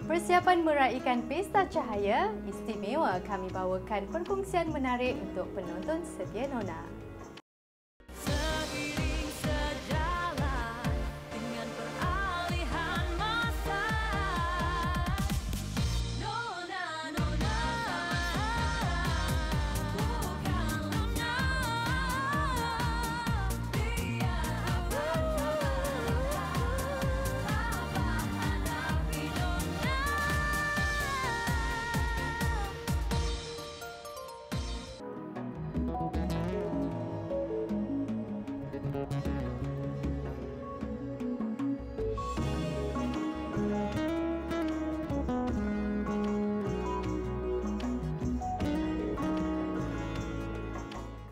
Persiapan meraihkan Pesta Cahaya istimewa, kami bawakan perkongsian menarik untuk penonton setia Nona.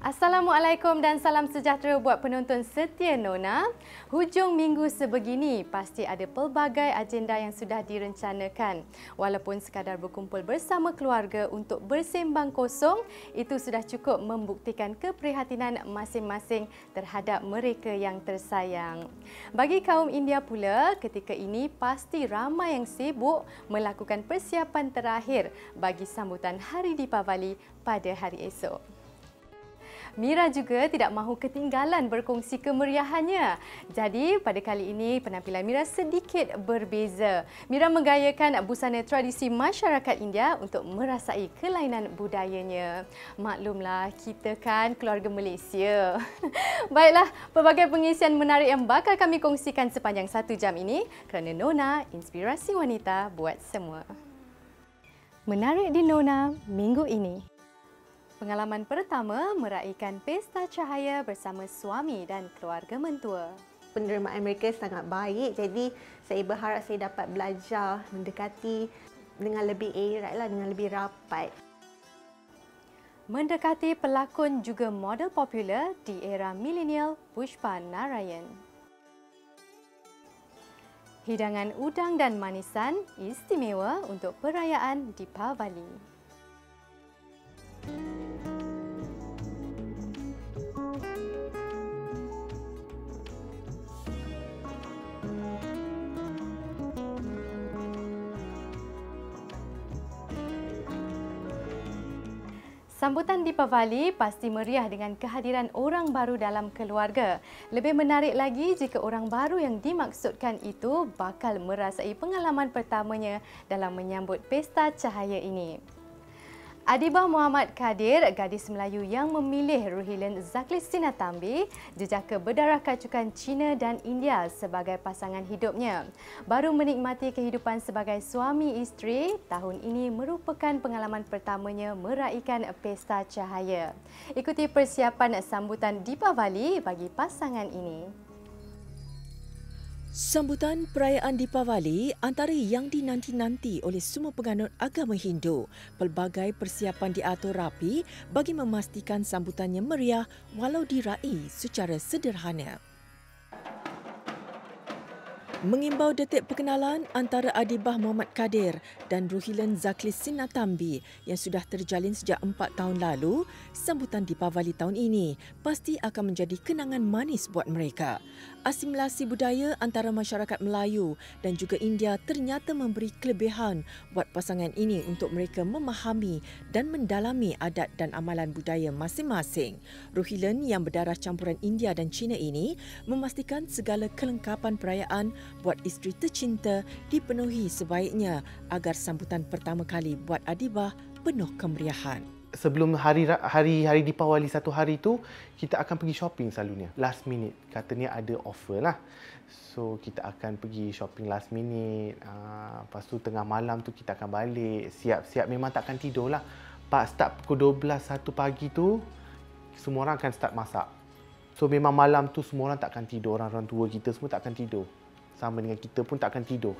Assalamualaikum dan salam sejahtera buat penonton setia Nona. Hujung minggu sebegini pasti ada pelbagai agenda yang sudah direncanakan. Walaupun sekadar berkumpul bersama keluarga untuk bersembang kosong, itu sudah cukup membuktikan keprihatinan masing-masing terhadap mereka yang tersayang. Bagi kaum India pula, ketika ini pasti ramai yang sibuk melakukan persiapan terakhir bagi sambutan Hari Deepavali pada hari esok. Mira juga tidak mahu ketinggalan berkongsi kemeriahannya. Jadi pada kali ini penampilan Mira sedikit berbeza. Mira menggayakan busana tradisi masyarakat India untuk merasai kelainan budayanya. Maklumlah, kita kan keluarga Malaysia. Baiklah, pelbagai pengisian menarik yang bakal kami kongsikan sepanjang 1 jam ini kerana Nona, inspirasi wanita buat semua. Menarik di Nona minggu ini. Pengalaman pertama meraihkan Pesta Cahaya bersama suami dan keluarga mentua. Penerimaan mereka sangat baik, jadi saya berharap saya dapat belajar mendekati dengan lebih erat, dengan lebih rapat. Mendekati pelakon juga model popular di era milenial Pushpa Narayan. Hidangan udang dan manisan istimewa untuk perayaan Deepavali. Sambutan Deepavali pasti meriah dengan kehadiran orang baru dalam keluarga. Lebih menarik lagi jika orang baru yang dimaksudkan itu bakal merasai pengalaman pertamanya dalam menyambut Pesta Cahaya ini. Adibah Muhammad Kadir, gadis Melayu yang memilih Ruhilan Zaklis Sinnathamby, jejaka berdarah kacukan Cina dan India sebagai pasangan hidupnya. Baru menikmati kehidupan sebagai suami isteri, tahun ini merupakan pengalaman pertamanya meraihkan Pesta Cahaya. Ikuti persiapan sambutan Deepavali bagi pasangan ini. Sambutan perayaan Deepavali antara yang dinanti-nanti oleh semua penganut agama Hindu. Pelbagai persiapan diatur rapi bagi memastikan sambutannya meriah walau diraih secara sederhana. Mengimbau detik perkenalan antara Adibah Muhammad Kadir dan Ruhilan Zaklis Sinnathamby yang sudah terjalin sejak 4 tahun lalu, sambutan Deepavali tahun ini pasti akan menjadi kenangan manis buat mereka. Asimilasi budaya antara masyarakat Melayu dan juga India ternyata memberi kelebihan buat pasangan ini untuk mereka memahami dan mendalami adat dan amalan budaya masing-masing. Ruhilan yang berdarah campuran India dan Cina ini memastikan segala kelengkapan perayaan buat isteri tercinta dipenuhi sebaiknya agar sambutan pertama kali buat Adibah penuh kemeriahan. Sebelum hari Deepavali satu hari tu, kita akan pergi shopping selalunya. Last minute, katanya ada offer lah. So, kita akan pergi shopping last minute. Lepas tu tengah malam tu kita akan balik. Siap-siap, memang takkan tidur lah. Start pukul 12, 1 pagi tu, semua orang akan start masak. So, memang malam tu semua orang takkan tidur. Orang-orang tua kita semua takkan tidur. Sama dengan kita pun takkan tidur.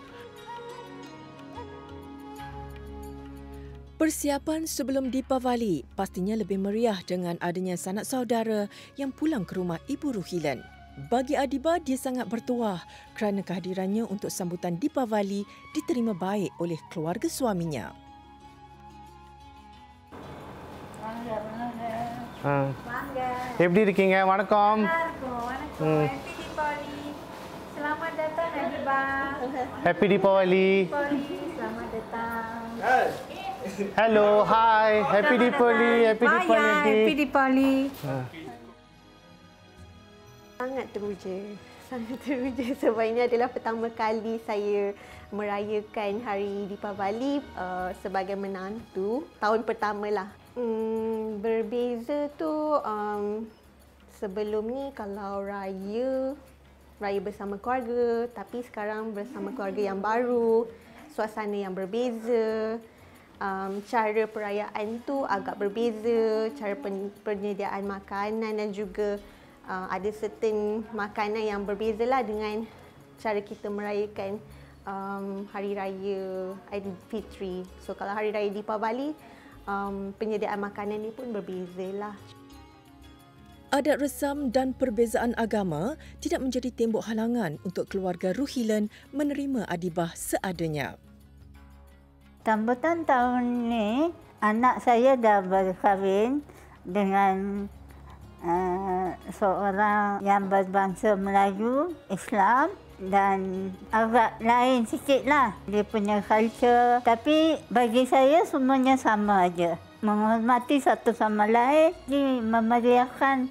Persiapan sebelum Deepavali pastinya lebih meriah dengan adanya sanak saudara yang pulang ke rumah Ibu Ruhilan. Bagi Adibah, dia sangat bertuah kerana kehadirannya untuk sambutan Deepavali diterima baik oleh keluarga suaminya. எப்படி இருக்கீங்க? வணக்கம். Happy Deepavali. Selamat datang Adibah. Happy Deepavali. Selamat datang. Hello, hi. Happy Deepavali. Happy Deepavali. Happy Deepavali. Sangat teruja. Sangat teruja sebab ini adalah pertama kali saya merayakan Hari Deepavali sebagai menantu. Tahun pertama lah. Berbeza tu sebelum ni kalau raya bersama keluarga, tapi sekarang bersama keluarga yang baru, suasana yang berbeza. Cara perayaan tu agak berbeza, cara penyediaan makanan dan juga ada certain makanan yang berbezalah dengan cara kita merayakan Hari Raya Aidilfitri. So kalau Hari Raya Deepavali, penyediaan makanan ni pun berbezalah. Adat resam dan perbezaan agama tidak menjadi tembok halangan untuk keluarga Ruhilen menerima adibah seadanya. Sambutan tahun ni, anak saya dah berkahwin dengan seorang yang berbangsa Melayu, Islam dan agak lain sikitlah dia punya culture. Tapi bagi saya semuanya sama aja. Menghormati satu sama lain, jadi memeriahkan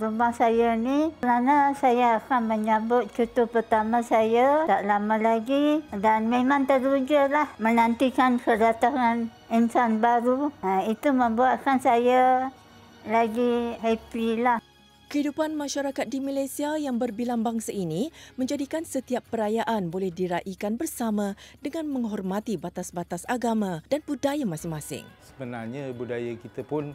rumah saya ni kerana saya akan menyambut cucu pertama saya tak lama lagi dan memang terujalah menantikan kedatangan insan baru. Itu membuatkan saya lagi happy lah. Kehidupan masyarakat di Malaysia yang berbilang bangsa ini menjadikan setiap perayaan boleh diraikan bersama dengan menghormati batas-batas agama dan budaya masing-masing. Sebenarnya budaya kita pun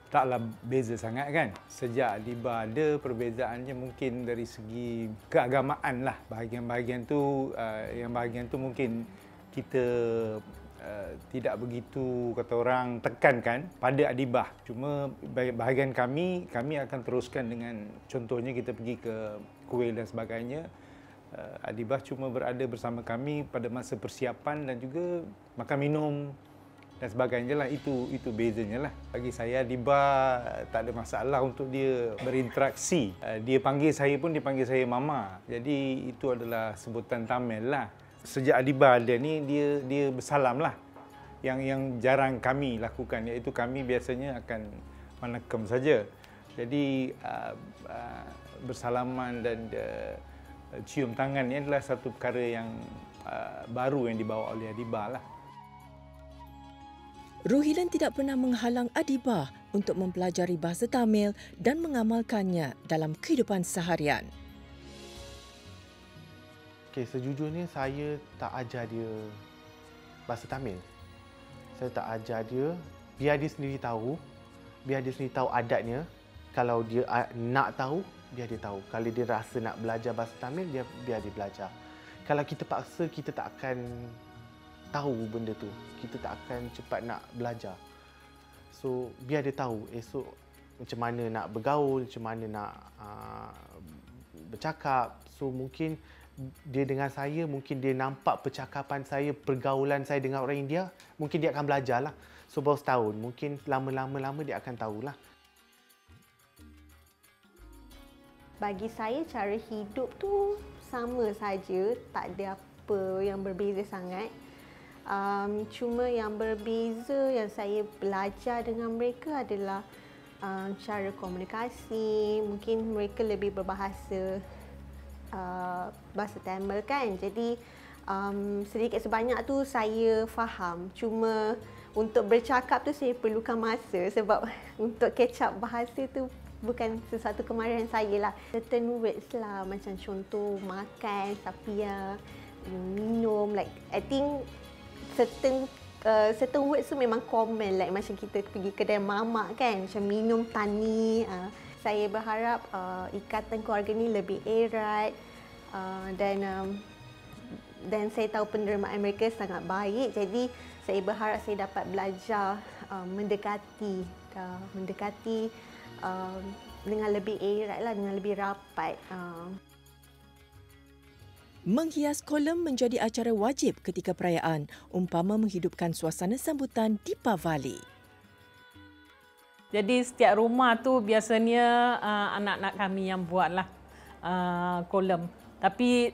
taklah beza sangat kan. Sejak adibah ada, perbezaannya mungkin dari segi keagamaan lah. Bahagian-bahagian tu, yang bahagian tu mungkin kita tidak begitu kata orang tekankan pada adibah. Cuma bahagian kami akan teruskan dengan contohnya kita pergi ke kuil dan sebagainya. Adibah cuma berada bersama kami pada masa persiapan dan juga makan minum dan sebagainya lah. Itu bezanya lah. Bagi saya adibah tak ada masalah untuk dia berinteraksi. Dia panggil saya pun dia panggil saya mama. Jadi itu adalah sebutan Tamil lah. Sejak adibah ada ni dia bersalam lah. Yang jarang kami lakukan, iaitu kami biasanya akan menekam saja. Jadi bersalaman dan cium tangan ni adalah satu perkara yang baru yang dibawa oleh adibah lah. Ruhilen tidak pernah menghalang adibah untuk mempelajari bahasa Tamil dan mengamalkannya dalam kehidupan seharian. Okay, sejujurnya saya tak ajar dia bahasa Tamil. Saya tak ajar dia, biar dia sendiri tahu. Biar dia sendiri tahu adatnya. Kalau dia nak tahu, biar dia tahu. Kalau dia rasa nak belajar bahasa Tamil, biar dia belajar. Kalau kita paksa, kita tak akan tahu benda tu. Kita tak akan cepat nak belajar. So, biar dia tahu esok macam mana nak bergaul, macam mana nak bercakap. So, mungkin dia dengan saya, mungkin dia nampak percakapan saya, pergaulan saya dengan orang India, mungkin dia akan belajarlah. So baru setahun, mungkin lama-lama dia akan tahulah. Bagi saya cara hidup tu sama saja, tak ada apa yang berbeza sangat. Cuma yang berbeza yang saya belajar dengan mereka adalah cara komunikasi. Mungkin mereka lebih berbahasa bahasa Tamil kan, jadi sedikit sebanyak tu saya faham. Cuma untuk bercakap tu saya perlukan masa sebab untuk catch up bahasa tu bukan sesuatu kemarahan saya lah. Certain words lah, macam contoh makan, sapia, minum, like I think certain words tu memang common, like macam kita pergi kedai mamak kan, macam minum tani. Saya berharap ikatan keluarga ni lebih erat dan saya tahu penerimaan mereka sangat baik. Jadi saya berharap saya dapat belajar mendekati dengan lebih erat lah, dengan lebih rapat. Menghias kolam menjadi acara wajib ketika perayaan, umpama menghidupkan suasana sambutan Deepavali. Jadi setiap rumah tu biasanya anak-anak kami yang buatlah kolam. Tapi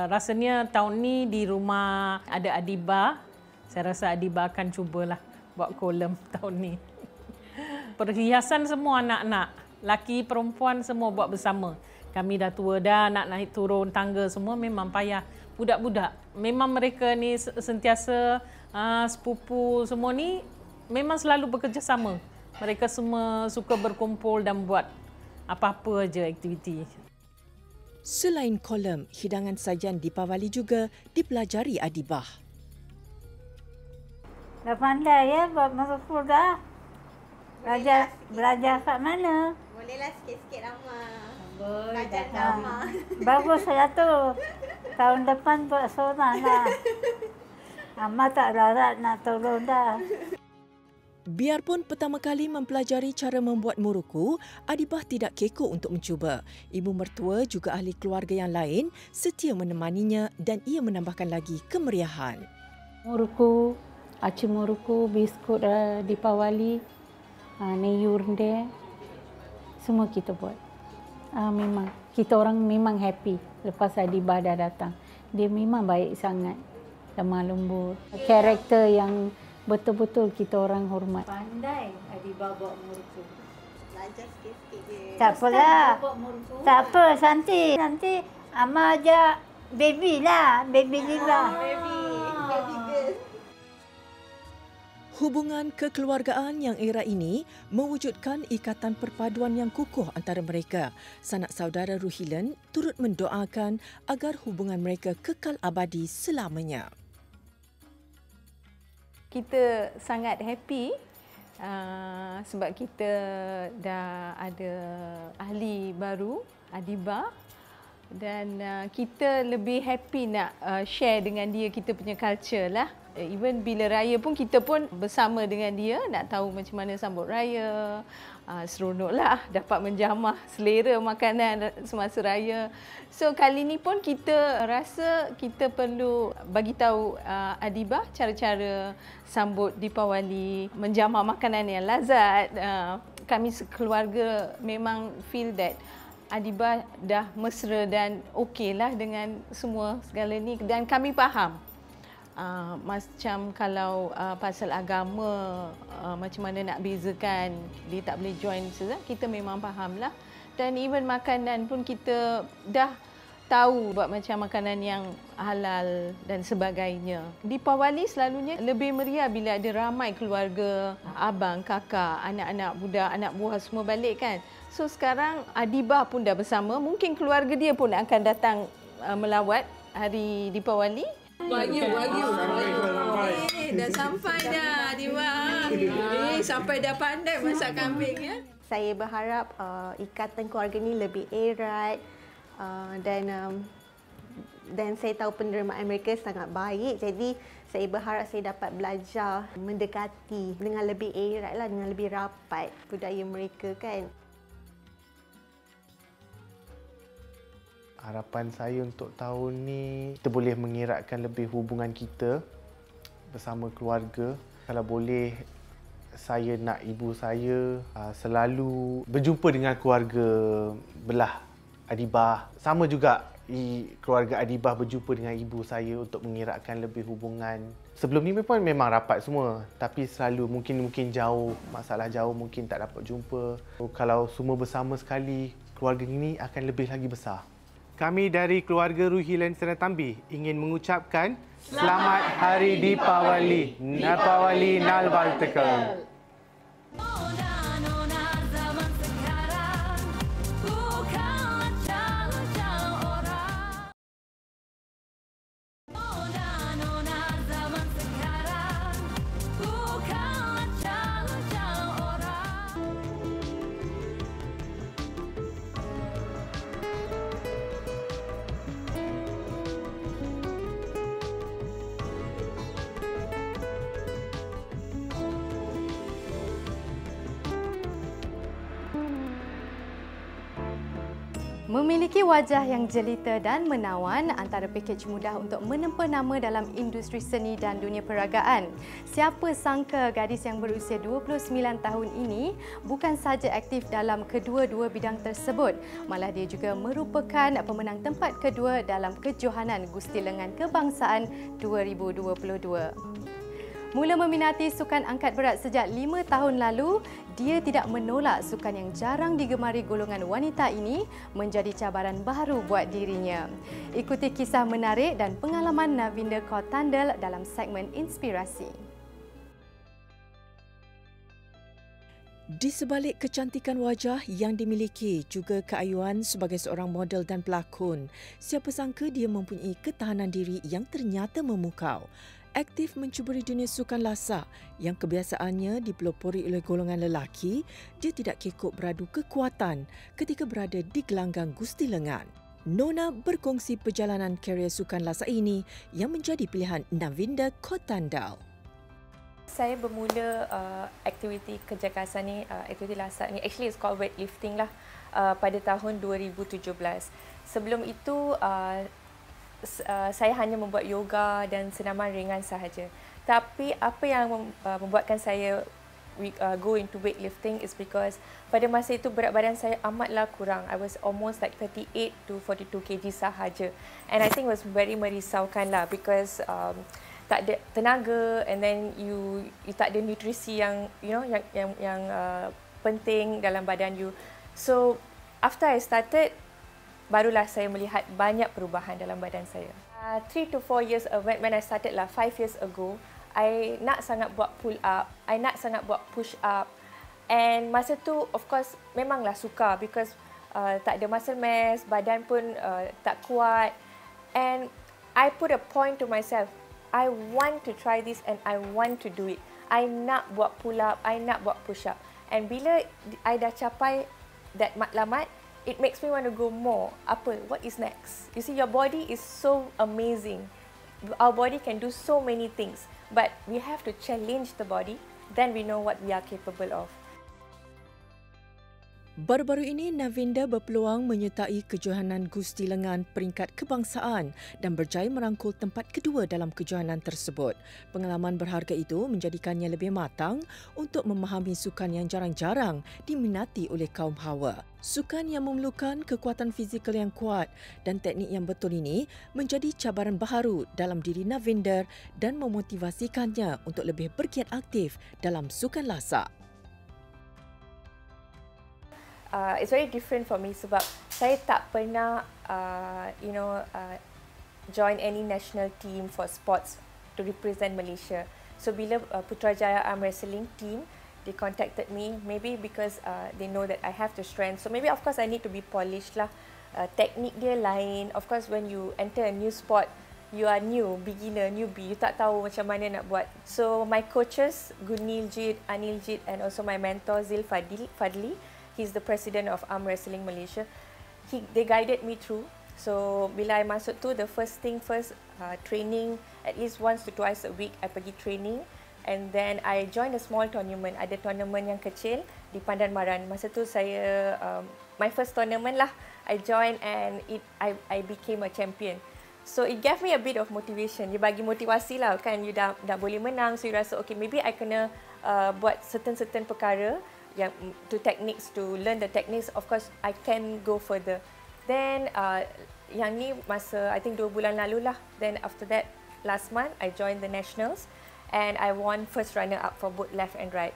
rasanya tahun ni di rumah ada adibah, Saya rasa Adibah akan cubalah buat kolam tahun ni. Perhiasan semua anak-anak, laki perempuan semua buat bersama. Kami dah tua dah, nak naik turun tangga semua memang payah. Budak-budak, memang mereka ni sentiasa sepupu semua ni memang selalu bekerjasama. Mereka semua suka berkumpul dan buat apa-apa aja aktiviti. Selain kolam, hidangan sajian Deepawali juga dipelajari Adibah. Dah pandai ya buat merukuk dah. Belajar kat mana? Bolehlah sikit-sikit Rama. Belajar Rama. Baguslah tu. Tahun depan buat seorang lah. Amat tak larat nak tolong dah. Biarpun pertama kali mempelajari cara membuat muruku, Adibah tidak kekok untuk mencuba. Ibu mertua juga ahli keluarga yang lain setia menemaninya dan ia menambahkan lagi kemeriahan. Muruku, aci muruku, biskut Deepawali, neyur dia, semua kita buat. Memang kita orang memang happy lepas Adibah dah datang. Dia memang baik sangat, lemah lembut. Karakter yang betul-betul kita orang hormat. Pandai Adibah buat muruku. Belajar sikit-sikit je. Tak apalah. Tak apa, Santi. Nanti Ama ajak baby lah. Baby Liba. Baby girl. Hubungan kekeluargaan yang era ini mewujudkan ikatan perpaduan yang kukuh antara mereka. Sanak saudara Ruhilen turut mendoakan agar hubungan mereka kekal abadi selamanya. Kita sangat happy sebab kita dah ada ahli baru, Adibah. Dan kita lebih happy nak share dengan dia kita punya culture lah. Even bila raya pun kita pun bersama dengan dia nak tahu macam mana sambut raya. Seronoklah dapat menjamah selera makanan semasa raya. So kali ni pun kita rasa kita perlu bagi tahu Adibah cara-cara sambut Deepawali, menjamah makanan yang lazat. Kami sekeluarga memang feel that Adibah dah mesra dan okeylah dengan semua segala ni dan kami faham. Macam kalau pasal agama, macam mana nak bezakan, dia tak boleh join kita memang fahamlah. Dan even makanan pun kita dah tahu buat macam makanan yang halal dan sebagainya. Deepawali selalunya lebih meriah bila ada ramai keluarga, abang, kakak, anak-anak budak, anak buah semua balik kan. So sekarang Adibah pun dah bersama, mungkin keluarga dia pun akan datang melawat hari Deepawali. Wagyu. Dah sampai dah Adibah. Sampai dah pandai masak kambing ya. Saya berharap ikatan keluarga ni lebih erat dan saya tahu penerimaan mereka sangat baik. Jadi saya berharap saya dapat belajar mendekati dengan lebih erat lah, dengan lebih rapat budaya mereka kan. Harapan saya untuk tahun ni, kita boleh mengeratkan lebih hubungan kita bersama keluarga. Kalau boleh, saya nak ibu saya selalu berjumpa dengan keluarga belah Adibah. Sama juga keluarga Adibah berjumpa dengan ibu saya untuk mengeratkan lebih hubungan. Sebelum ni memang rapat semua, tapi selalu mungkin jauh, masalah jauh mungkin tak dapat jumpa. Kalau semua bersama sekali, keluarga ini akan lebih lagi besar. Kami dari keluarga Ruhilen Sinnathamby ingin mengucapkan Selamat Hari Deepawali. Napawali Nalvaltakal. Memiliki wajah yang jelita dan menawan antara pakej mudah untuk menempa nama dalam industri seni dan dunia peragaan. Siapa sangka gadis yang berusia 29 tahun ini bukan sahaja aktif dalam kedua-dua bidang tersebut, malah dia juga merupakan pemenang tempat kedua dalam kejohanan Gusti Lengan Kebangsaan 2022. Mula meminati sukan angkat berat sejak 5 tahun lalu, dia tidak menolak sukan yang jarang digemari golongan wanita ini menjadi cabaran baru buat dirinya. Ikuti kisah menarik dan pengalaman Navinda Kaur Tandal dalam segmen Inspirasi. Di sebalik kecantikan wajah yang dimiliki, juga keayuan sebagai seorang model dan pelakon, siapa sangka dia mempunyai ketahanan diri yang ternyata memukau. Aktif mencuburi dunia sukan lasak yang kebiasaannya dipelopori oleh golongan lelaki, dia tidak kekok beradu kekuatan ketika berada di gelanggang Gusti Lengan. Nona berkongsi perjalanan karier sukan lasak ini yang menjadi pilihan Navinda Kaur Tandal. Saya bermula aktiviti kejakasaan ni, aktiviti lasak ni, actually it's called weightlifting lah, pada tahun 2017. Sebelum itu, saya hanya membuat yoga dan senaman ringan sahaja. Tapi apa yang membuatkan saya go into weightlifting is because pada masa itu berat badan saya amatlah kurang. I was almost like 38 to 42 kg sahaja. And I think it was very merisaukan lah because tak ada tenaga, and then you tak ada nutrisi yang yang penting dalam badan you. So after I started, barulah saya melihat banyak perubahan dalam badan saya. 3 to 4 years when I started lah, 5 years ago, I nak sangat buat pull up, I nak sangat buat push up, and masa tu of course memanglah sukar because tak ada muscle mass, badan pun tak kuat, and I put a point to myself, I want to try this and I want to do it. I nak buat pull up, I nak buat push up. And bila I dah capai that matlamat, it makes me want to go more. Apa? What is next? You see, your body is so amazing. Our body can do so many things. But we have to challenge the body, then we know what we are capable of. Baru-baru ini, Navinda berpeluang menyertai kejohanan Gusti Lengan peringkat kebangsaan dan berjaya merangkul tempat kedua dalam kejohanan tersebut. Pengalaman berharga itu menjadikannya lebih matang untuk memahami sukan yang jarang-jarang diminati oleh kaum hawa. Sukan yang memerlukan kekuatan fizikal yang kuat dan teknik yang betul ini menjadi cabaran baharu dalam diri Navinda dan memotivasikannya untuk lebih bergiat aktif dalam sukan lasak. It's very different for me sebab saya tak pernah join any national team for sports to represent Malaysia. So bila Putrajaya Arm Wrestling team, they contacted me, maybe because they know that I have the strength. So maybe of course I need to be polished lah. Teknik dia lain. Of course when you enter a new sport, you are new, beginner, newbie. You tak tahu macam mana nak buat. So my coaches, Guniljit, Aniljit, and also my mentor Zil Fadli, he's the president of Arm Wrestling Malaysia. They guided me through. So bila I masuk tu, the first thing first, training at least once to twice a week. I pergi training, and then I join a small tournament. Ada tournament yang kecil di Pandan Maran. Masa tu saya my first tournament lah. I joined and I became a champion. So it gave me a bit of motivation. Dia bagi motivasi lah kan. You dah boleh menang, so you rasa okay, maybe I kena buat certain perkara yang to techniques, to learn the techniques. Of course I can go further. Then yang ni masa I think 2 bulan lalu lah. Then after that, last month I joined the nationals and I won first runner up for both left and right.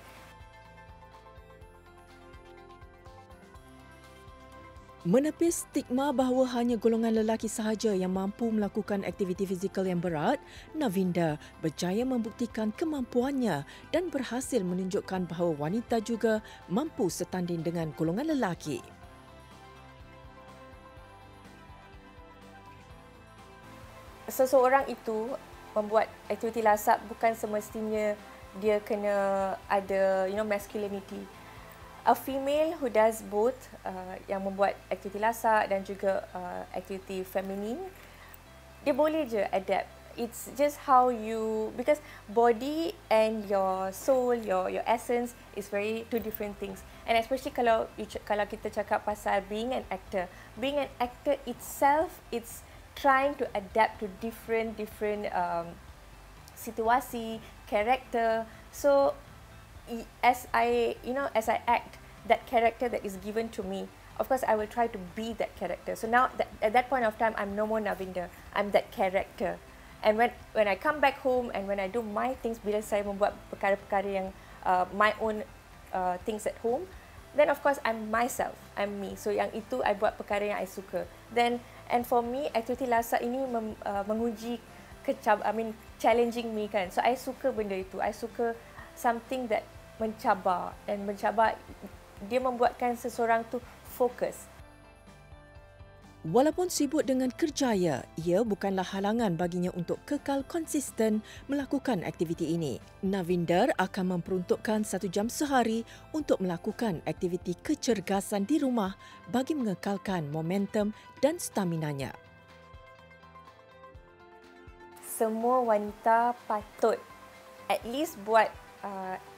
Menepis stigma bahawa hanya golongan lelaki sahaja yang mampu melakukan aktiviti fizikal yang berat, Navinda berjaya membuktikan kemampuannya dan berhasil menunjukkan bahawa wanita juga mampu setanding dengan golongan lelaki. Seseorang itu membuat aktiviti lasak bukan semestinya dia kena ada masculinity. A female who does both, yang membuat aktiviti lasak dan juga aktiviti feminin, dia boleh je adapt. It's just how you, because body and your soul, your essence is very two different things. And especially kalau kita cakap pasal being an actor. Being an actor itself, it's trying to adapt to different situasi, character. So as I act that character that is given to me, of course I will try to be that character. So now at that point of time, I'm no more Navinda, I'm that character. And when I come back home and when I do my things, bila saya membuat perkara-perkara yang my own things at home, then of course I'm myself, I'm me. So yang itu I buat perkara yang I suka. And for me, aktiviti lasak ini menguji challenging me kan. So I suka benda itu. I suka something that mencabar, dan mencabar dia membuatkan seseorang tu fokus. Walaupun sibuk dengan kerjaya, ia bukanlah halangan baginya untuk kekal konsisten melakukan aktiviti ini. Navinder akan memperuntukkan 1 jam sehari untuk melakukan aktiviti kecergasan di rumah bagi mengekalkan momentum dan staminanya. Semua wanita patut at least buat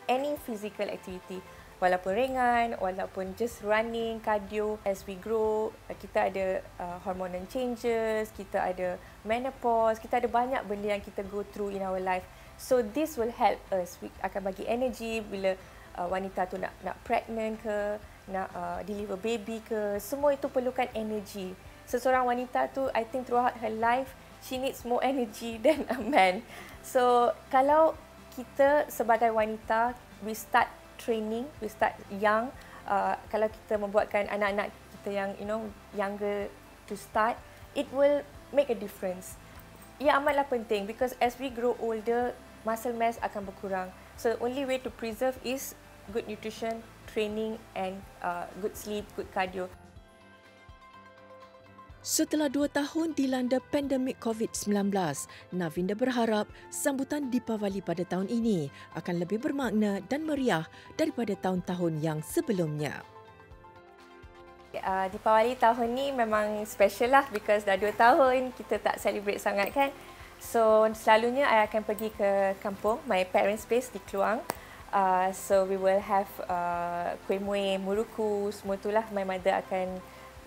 any physical activity. Walaupun ringan, walaupun just running, cardio. As we grow, kita ada hormonal changes, kita ada menopause, kita ada banyak benda yang kita go through in our life. So this will help us. We akan bagi energy bila wanita tu nak pregnant ke, nak deliver baby ke. Semua itu perlukan energy. Seseorang wanita tu, I think throughout her life, she needs more energy than a man. So kalau kita sebagai wanita, we start training, we start young. Kalau kita membuatkan anak-anak kita yang younger to start, it will make a difference. Ia amatlah penting because as we grow older, muscle mass akan berkurang. So the only way to preserve is good nutrition, training and good sleep, good cardio. Setelah 2 tahun dilanda pandemik COVID-19, Navinder berharap sambutan Deepavali pada tahun ini akan lebih bermakna dan meriah daripada tahun-tahun yang sebelumnya. Deepavali tahun ni memang special lah because dah 2 tahun kita tak celebrate sangat kan. So selalunya I akan pergi ke kampung, my parents' place di Kluang. So we will have kuih muih, muruku, semua itulah my mother akan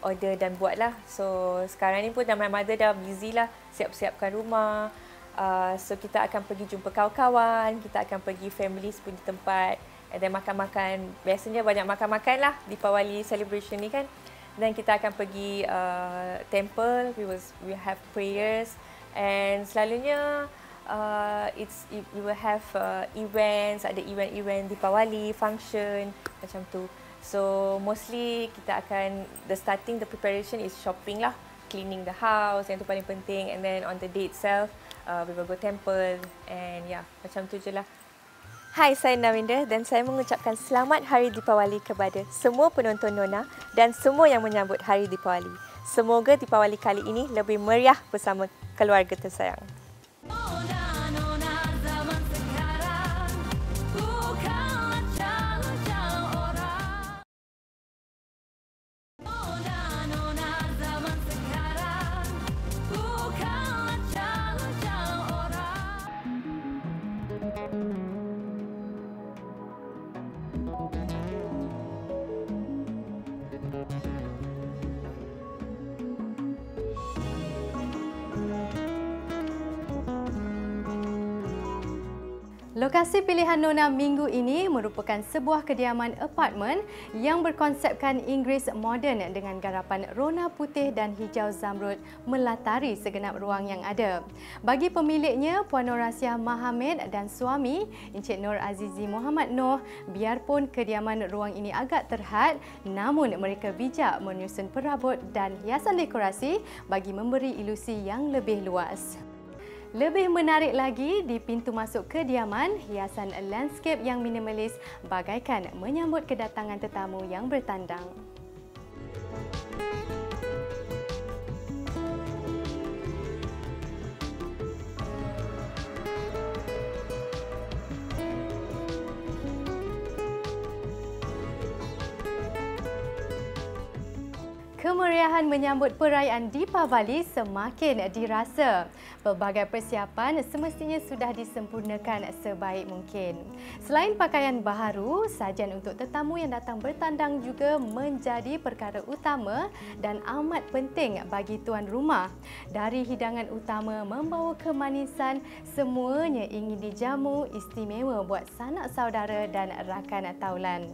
order dan buat lah. So sekarang ni pun my mother dah busy lah siap-siapkan rumah. So kita akan pergi jumpa kawan-kawan, kita akan pergi families pun di tempat. And then makan-makan, biasanya banyak makan-makan lah Deepavali celebration ni kan. Then kita akan pergi temple, we have prayers. And selalunya we will have events, ada event-event Deepavali, function macam tu. So mostly kita akan, the preparation is shopping lah, cleaning the house, yang tu paling penting. And then on the day itself, we will go temple and macam tu je lah. Hai, saya Navinder dan saya mengucapkan selamat Hari Deepavali kepada semua penonton Nona dan semua yang menyambut Hari Deepavali. Semoga Deepavali kali ini lebih meriah bersama keluarga tersayang. Lokasi pilihan Nona minggu ini merupakan sebuah kediaman apartmen yang berkonsepkan Inggeris moden dengan garapan rona putih dan hijau zamrud melatari segenap ruang yang ada. Bagi pemiliknya, Puan Nur Rasyah Mahamid dan suami, Encik Nur Azizi Muhammad Noh, biarpun kediaman ruang ini agak terhad, namun mereka bijak menyusun perabot dan hiasan dekorasi bagi memberi ilusi yang lebih luas. Lebih menarik lagi, di pintu masuk kediaman, hiasan landscape yang minimalis bagaikan menyambut kedatangan tetamu yang bertandang. Kemeriahan menyambut perayaan Deepavali semakin dirasa. Pelbagai persiapan semestinya sudah disempurnakan sebaik mungkin. Selain pakaian baharu, sajian untuk tetamu yang datang bertandang juga menjadi perkara utama dan amat penting bagi tuan rumah. Dari hidangan utama membawa kemanisan, semuanya ingin dijamu istimewa buat sanak saudara dan rakan taulan.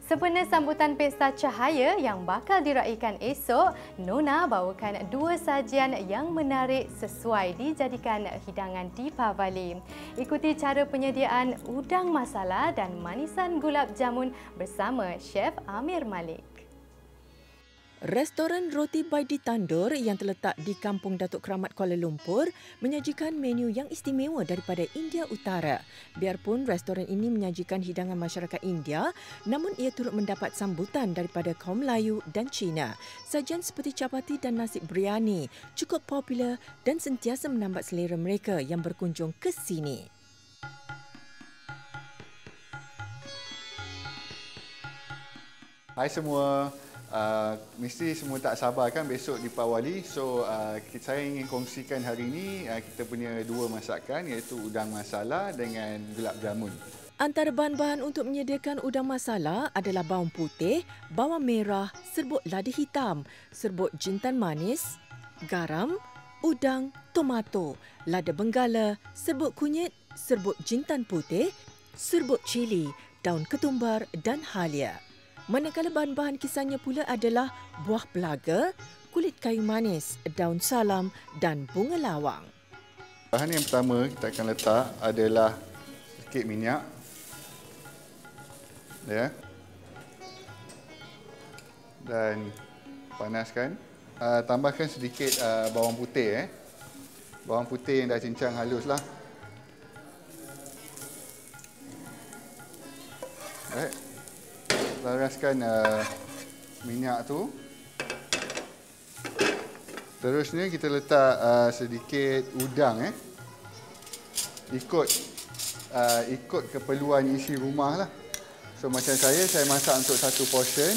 Sempena sambutan Pesta Cahaya yang bakal diraikan esok, Nona bawakan 2 sajian yang menarik sesuai dijadikan hidangan Deepavali. Ikuti cara penyediaan udang masala dan manisan gulab jamun bersama Chef Amir Malik. Restoran Roti by Di Tandur yang terletak di Kampung Datuk Keramat Kuala Lumpur menyajikan menu yang istimewa daripada India Utara. Biarpun restoran ini menyajikan hidangan masyarakat India, namun ia turut mendapat sambutan daripada kaum Melayu dan Cina. Sajian seperti capati dan nasi biryani cukup popular dan sentiasa menambat selera mereka yang berkunjung ke sini. Hai semua. Mesti semua tak sabar kan besok Deepavali. So saya ingin kongsikan hari ini kita punya 2 masakan, iaitu udang masala dengan gulab jamun. Antara bahan-bahan untuk menyediakan udang masala adalah bawang putih, bawang merah, serbuk lada hitam, serbuk jintan manis, garam, udang, tomato, lada benggala, serbuk kunyit, serbuk jintan putih, serbuk cili, daun ketumbar dan halia. Manakala bahan-bahan kisahnya pula adalah buah pelaga, kulit kayu manis, daun salam dan bunga lawang. Bahan yang pertama kita akan letak adalah sedikit minyak. Ya. Dan panaskan. Tambahkan sedikit bawang putih. Bawang putih yang dah cincang haluslah. Alright. Laraskan minyak tu. Terusnya kita letak sedikit udang ikut keperluan isi rumah lah. So macam saya masak untuk 1 portion.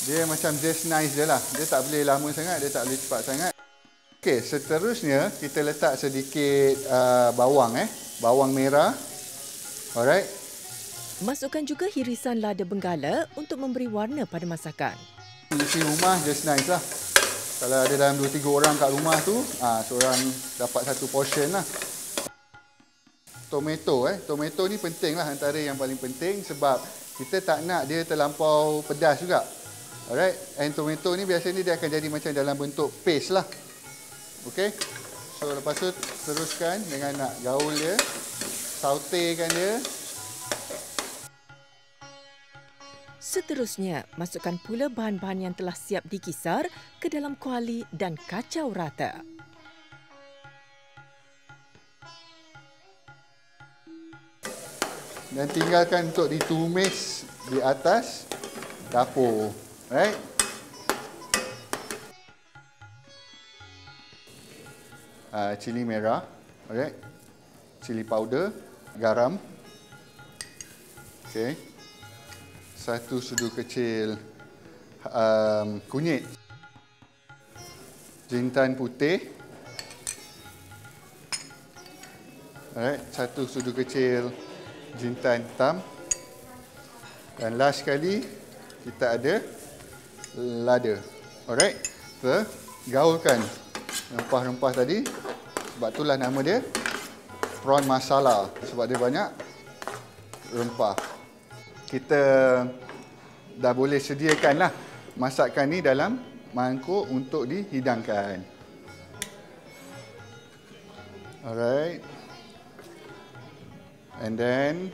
Dia macam just nice je lah. Dia tak boleh lama sangat, dia tak boleh cepat sangat. Okey, seterusnya kita letak sedikit bawang merah. Alright. Masukkan juga hirisan lada benggala untuk memberi warna pada masakan. Isi rumah just nice lah. Kalau ada dalam 2-3 orang kat rumah tu, seorang dapat 1 portion lah. Tomato ni penting lah, antara yang paling penting sebab kita tak nak dia terlampau pedas juga. Alright, and tomato ni biasanya dia akan jadi macam dalam bentuk paste lah. Okay, so lepas tu teruskan dengan nak gaul dia, sautekan dia. Seterusnya, masukkan pula bahan-bahan yang telah siap dikisar ke dalam kuali dan kacau rata. Dan tinggalkan untuk ditumis di atas dapur. Right? Cili merah, alright. Cili powder, garam. Okay. 1 sudu kecil kunyit, jintan putih, alright, 1 sudu kecil jintan hitam, dan last sekali kita ada lada. Alright, kita gaulkan rempah-rempah tadi, sebab itulah nama dia prawn masala, sebab dia banyak rempah. Kita dah boleh sediakanlah masakan ni dalam mangkuk untuk dihidangkan. Alright. And then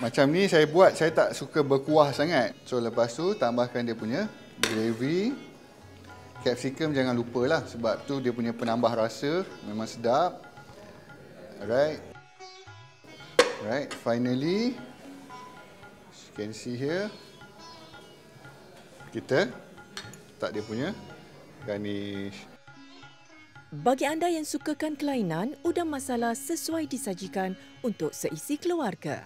macam ni saya buat, saya tak suka berkuah sangat. So lepas tu tambahkan dia punya gravy. Capsicum jangan lupalah sebab tu dia punya penambah rasa, memang sedap. Alright. Alright, finally you can see here, kita letak dia punya garnish. Bagi anda yang sukakan kelainan, udang masala sesuai disajikan untuk seisi keluarga.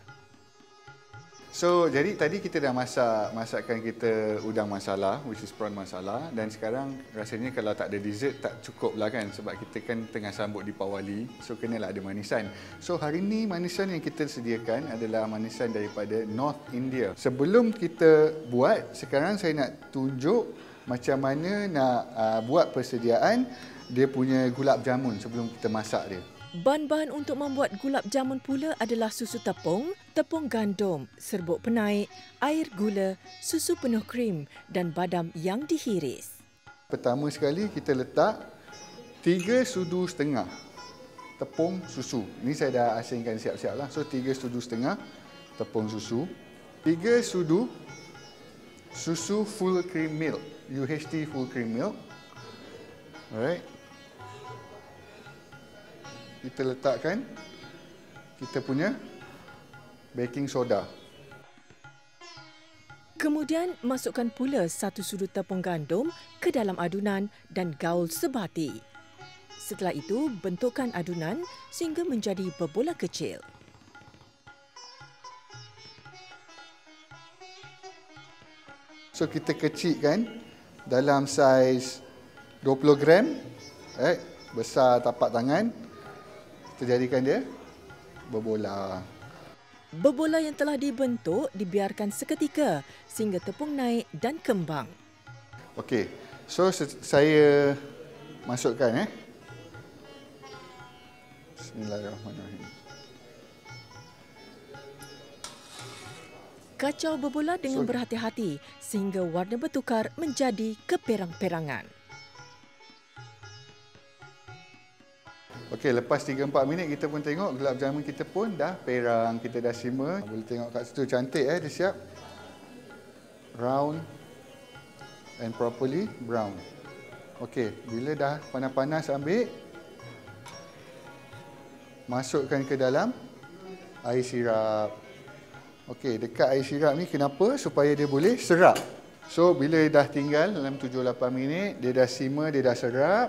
So, jadi tadi kita dah masak masakan kita udang masala, which is prawn masala, dan sekarang rasanya kalau tak ada dessert tak cukup lah kan, sebab kita kan tengah sambut Deepavali, so kenalah ada manisan. So, hari ni manisan yang kita sediakan adalah manisan daripada North India. Sebelum kita buat, sekarang saya nak tunjuk macam mana nak buat persediaan dia punya gulab jamun sebelum kita masak dia. Bahan-bahan untuk membuat gulab jamun pula adalah susu tepung, tepung gandum, serbuk penaik, air gula, susu penuh krim dan badam yang dihiris. Pertama sekali kita letak 3,5 sudu tepung susu. Ini saya dah asingkan siap-siap lah. So 3,5 sudu tepung susu. 3 sudu susu full cream milk. UHT full cream milk. Alright. Kita letakkan kita punya baking soda. Kemudian masukkan pula 1 sudu tepung gandum ke dalam adunan dan gaul sebati. Setelah itu, bentukkan adunan sehingga menjadi berbola kecil. So kita kecilkan dalam saiz 20 gram, besar tapak tangan. Kita jadikan dia berbola. Berbola yang telah dibentuk dibiarkan seketika sehingga tepung naik dan kembang. Okey, so saya masukkan. Bismillahirrahmanirrahim. Kacau berbola dengan berhati-hati sehingga warna bertukar menjadi keperang-perangan. Okey, lepas 3-4 minit kita pun tengok gulab jamun kita pun dah perang, kita dah simmer. Boleh tengok kat situ cantik dia siap. Round and properly brown. Okey, bila dah panas-panas ambil, masukkan ke dalam air sirap. Okey, dekat air sirap ni kenapa? Supaya dia boleh serap. So, bila dah tinggal dalam 7-8 minit, dia dah simmer, dia dah serap,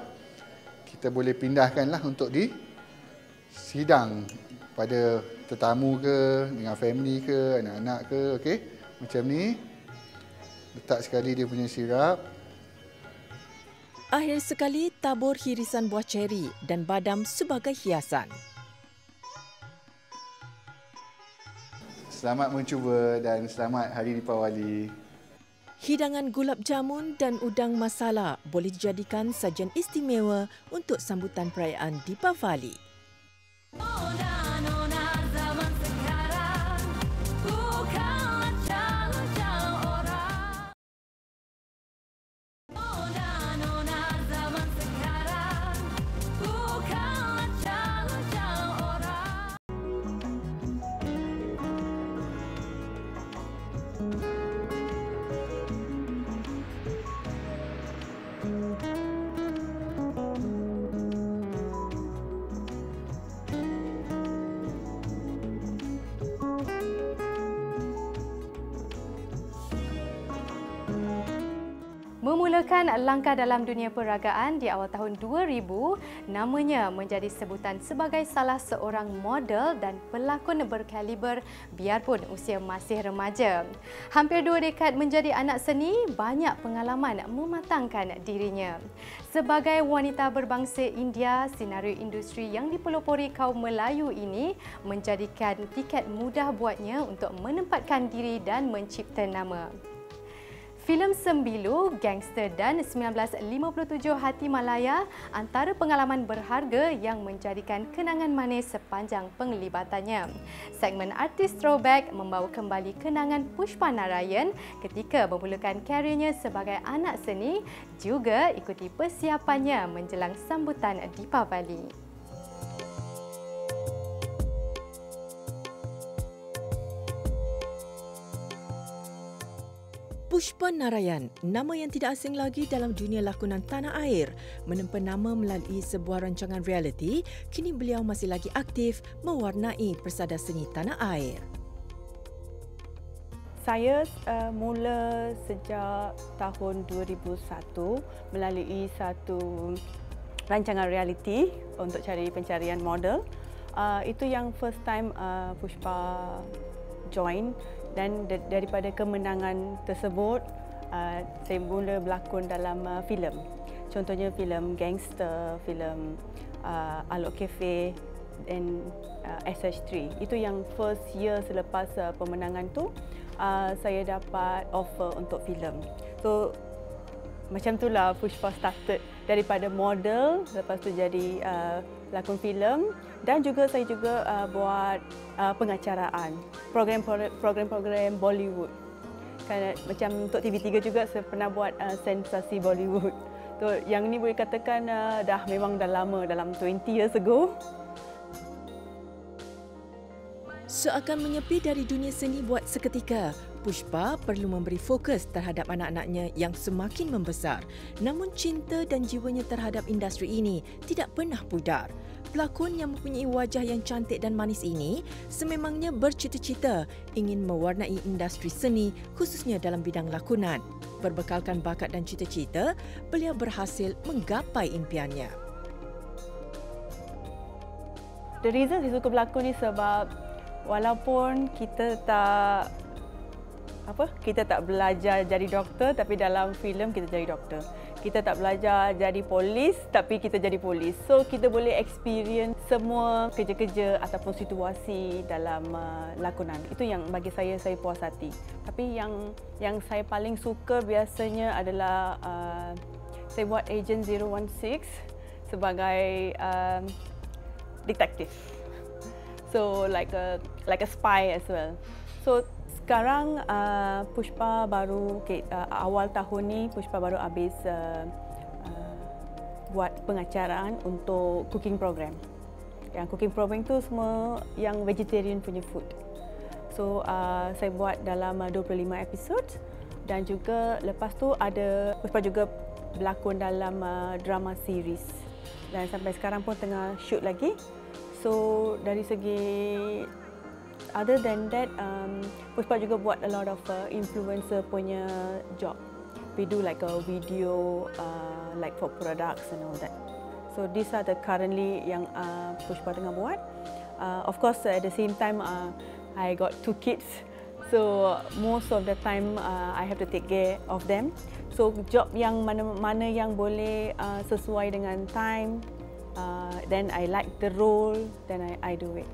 kita boleh pindahkanlah untuk disidang pada tetamu ke, dengan family ke, anak-anak ke. Okey, macam ni. Letak sekali dia punya sirap. Akhir sekali, tabur hirisan buah ceri dan badam sebagai hiasan. Selamat mencuba dan selamat Hari Deepawali. Hidangan gulab jamun dan udang masala boleh dijadikan sajian istimewa untuk sambutan perayaan Deepawali. Memulakan langkah dalam dunia perragaan di awal tahun 2000, namanya menjadi sebutan sebagai salah seorang model dan pelakon berkaliber biarpun usia masih remaja. Hampir 2 dekad menjadi anak seni, banyak pengalaman mematangkan dirinya. Sebagai wanita berbangsa India, senario industri yang dipelopori kaum Melayu ini menjadikan tiket mudah buatnya untuk menempatkan diri dan mencipta nama. Filem Sembilu, Gangster dan 1957 Hati Malaya antara pengalaman berharga yang menjadikan kenangan manis sepanjang penglibatannya. Segmen Artis Throwback membawa kembali kenangan Pushpa Narayan ketika memulakan kariernya sebagai anak seni, juga ikuti persiapannya menjelang sambutan Deepawali. Pushpa Narayan, nama yang tidak asing lagi dalam dunia lakonan tanah air, menempa nama melalui sebuah rancangan realiti. Kini beliau masih lagi aktif mewarnai persada seni tanah air. Saya mula sejak tahun 2001 melalui satu rancangan realiti untuk cari pencarian model. Itu yang first time Pushpa join. Dan daripada kemenangan tersebut, saya mula berlakon dalam filem. Contohnya filem Gangster, filem Alok Cafe dan SH3. Itu yang first year selepas pemenangan tu, saya dapat offer untuk filem. So, macam itulah Pushpa started daripada model, lepas tu jadi pelakon filem, dan juga saya juga buat pengacaraan, program-program Bollywood. Kan macam untuk TV3 juga saya pernah buat sensasi Bollywood. So, yang ni boleh katakan dah lama, dalam 20 years ago. Seakan menyepi dari dunia seni buat seketika, Pushpa perlu memberi fokus terhadap anak-anaknya yang semakin membesar. Namun cinta dan jiwanya terhadap industri ini tidak pernah pudar. Pelakon yang mempunyai wajah yang cantik dan manis ini sememangnya bercita-cita ingin mewarnai industri seni khususnya dalam bidang lakonan. Berbekalkan bakat dan cita-cita, beliau berhasil menggapai impiannya. The reason saya suka berlakon ni sebab walaupun kita tak belajar jadi doktor, tapi dalam filem kita jadi doktor. Kita tak belajar jadi polis, tapi kita jadi polis. So kita boleh experience semua kerja-kerja ataupun situasi dalam lakonan. Itu yang bagi saya puas hati. Tapi yang saya paling suka biasanya adalah saya buat Agent 016 sebagai detektif. So like a spy as well. So sekarang Pushpa baru awal tahun ni Pushpa baru habis buat pengacaraan untuk cooking program. Yang cooking program tu semua yang vegetarian punya food. So saya buat dalam 25 episod, dan juga lepas tu ada Pushpa juga berlakon dalam drama series, dan sampai sekarang pun tengah shoot lagi. So dari segi other than that, Pushpa juga buat a lot of influencer punya job. We do like a video like for products and all that. So these are the currently yang Pushpa tengah buat. Of course at the same time I got 2 kids. So most of the time I have to take care of them. So job yang mana yang boleh sesuai dengan time, then I like the role, then I do it.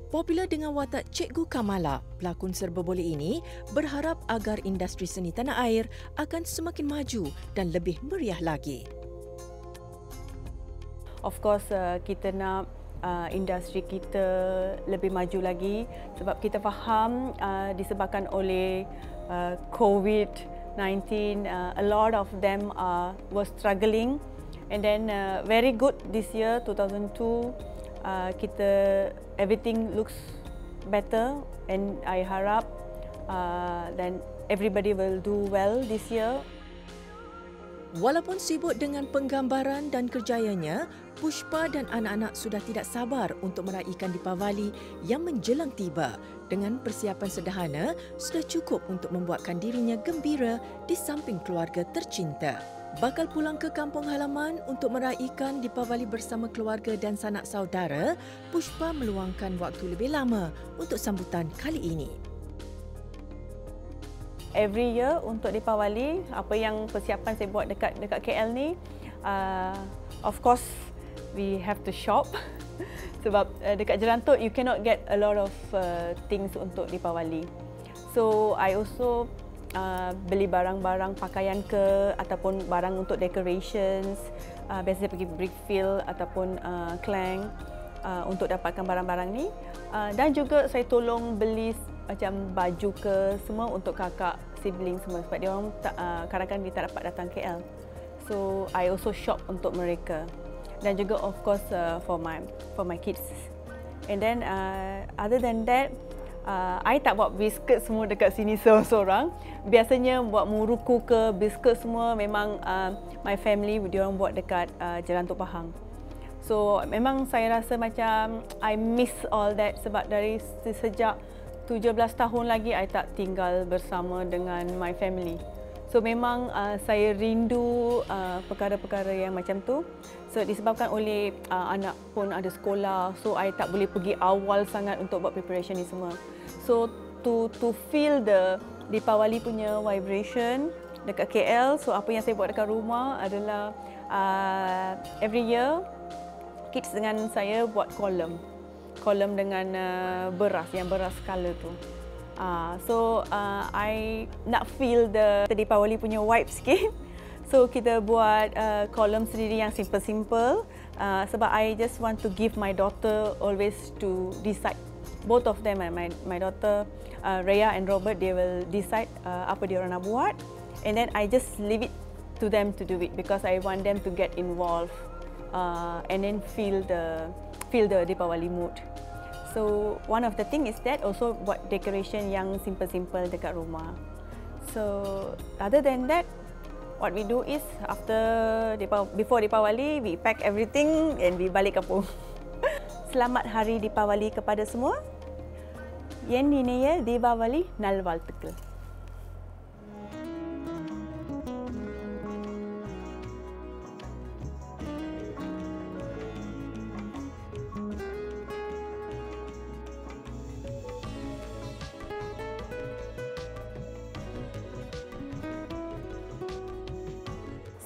Popular dengan watak Cikgu Kamala, pelakon serba boleh ini berharap agar industri seni tanah air akan semakin maju dan lebih meriah lagi. Of course, kita nak industri kita lebih maju lagi sebab kita faham disebabkan oleh COVID-19, a lot of them were struggling, and then very good this year 2002. Kita everything looks better, and I harap then everybody will do well this year. Walaupun sibuk dengan penggambaran dan kerjayanya, Pushpa dan anak-anak sudah tidak sabar untuk meraihkan Deepavali yang menjelang tiba. Dengan persiapan sederhana, sudah cukup untuk membuatkan dirinya gembira di samping keluarga tercinta. Bakal pulang ke kampung halaman untuk meraihkan Deepavali bersama keluarga dan sanak saudara, Pushpa meluangkan waktu lebih lama untuk sambutan kali ini. Every year untuk Deepavali, apa yang persiapan saya buat dekat KL ni, of course we have to shop sebab dekat Jerantuk you cannot get a lot of things untuk Deepavali. So I also beli barang-barang pakaian ke ataupun barang untuk decorations. Biasanya pergi Brickfield ataupun Klang untuk dapatkan barang-barang ni. Dan juga saya tolong beli macam baju ke semua untuk kakak, sibling semua sebab dia orang kadang-kadang dia tak dapat datang KL. So I also shop untuk mereka. Dan juga of course for my kids. And then other than that, I tak buat biscuit semua dekat sini seorang-seorang. Biasanya buat muruku ke biscuit semua memang my family dia orang buat dekat Jerantuk Pahang. So memang saya rasa macam I miss all that sebab dari sejak 17 tahun lagi I tak tinggal bersama dengan my family. So memang saya rindu perkara-perkara yang macam tu. So disebabkan oleh anak pun ada sekolah, so I tak boleh pergi awal sangat untuk buat preparation ni semua. So to feel the Deepavali punya vibration dekat KL, so apa yang saya buat dekat rumah adalah every year kids dengan saya buat kolom dengan beras color tu. So I nak feel the Deepavali punya vibe sikit. So kita buat kolom sendiri yang simple-simple sebab I just want to give my daughter always to decide. Both of them, my daughter Rhea and Robert, they will decide apa dia orang nak buat, and then I just leave it to them to do it because I want them to get involved and then feel the Deepawali mood. So one of the thing is that also buat decoration yang simple-simple dekat rumah. So other than that, what we do is before Deepawali, we pack everything and we balik kampung. Selamat Hari Deepawali kepada semua. Yen Ninaya Deepawali Nalvalthukal.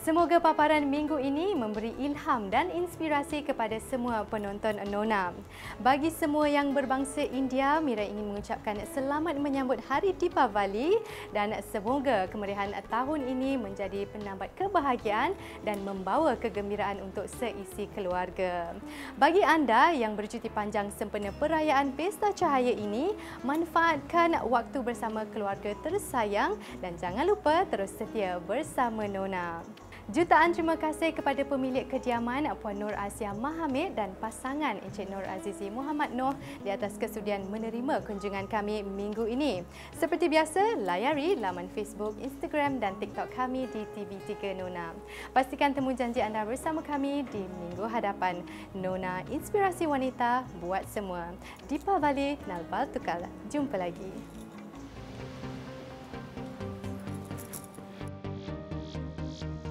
Semoga paparan minggu ini memberi ilham dan inspirasi kepada semua penonton Nona. Bagi semua yang berbangsa India, Mira ingin mengucapkan selamat menyambut Hari Deepawali dan semoga kemeriahan tahun ini menjadi penambat kebahagiaan dan membawa kegembiraan untuk seisi keluarga. Bagi anda yang bercuti panjang sempena perayaan Pesta Cahaya ini, manfaatkan waktu bersama keluarga tersayang dan jangan lupa terus setia bersama Nona. Jutaan terima kasih kepada pemilik kediaman Puan Nur Asia Mahamid dan pasangan Encik Nur Azizi Muhammad Noh di atas kesudian menerima kunjungan kami minggu ini. Seperti biasa, layari laman Facebook, Instagram dan TikTok kami di TV3 Nona. Pastikan temu janji anda bersama kami di minggu hadapan. Nona, inspirasi wanita buat semua. Deepawali Nalvalthukal. Jumpa lagi.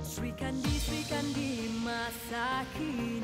Sri Kandi masa kini.